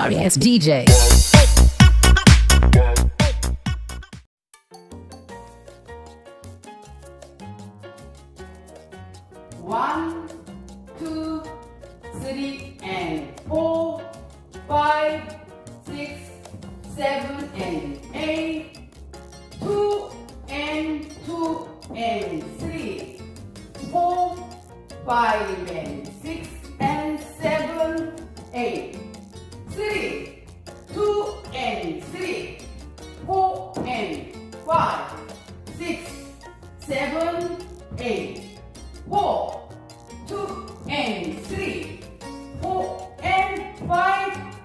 sorry ass DJ. One, two, three, and four, 5, 6, 7, and 8. 2 and 2 and 3, 4, 5 and 6 and 7, 8. 3, 2 and 3, 4 and 5, 6, 7, 8. 4, 2 and 3, 4 and 5,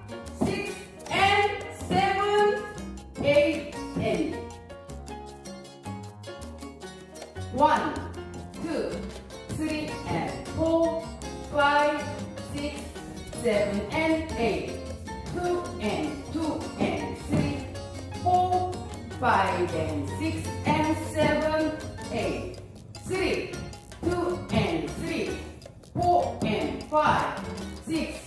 6 and 7, 8 and 1, 2, 3 and 4, 5, 6, 7 and 8. 2 and 2 and 3, 4, 5 and 6 and 7, 8. 3, 2 and 3, 4 and 5, 6,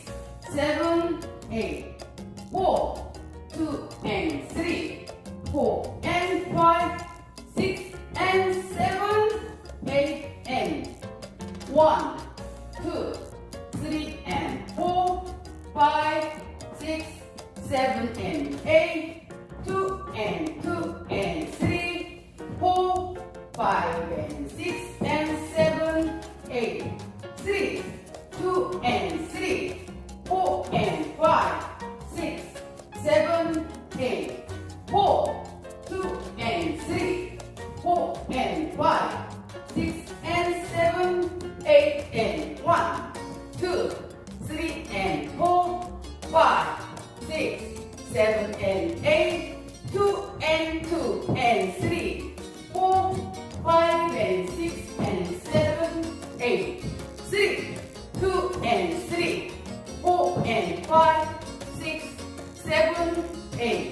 7, 8. 4, 2 and 3, 4 and 5, 6 and 7, 8 and 1, 2, 3 and 4, 5, 6, 7 and 8. 2 and 2 and 3, 4, 5 and 6 and 7, 8. 3, 2 and 3, 4 and 5, 6, 7, 8. 4, 2 and 3, 4 and 5, 6 and 7, 8 and 1, 2, 3 and 4, 5, 6, 7 and 8. 2 and 2 and 3, 4, 5 and 6 and 7, 8. 3, 2 and 3, 4 and 5, 6, 7, 8.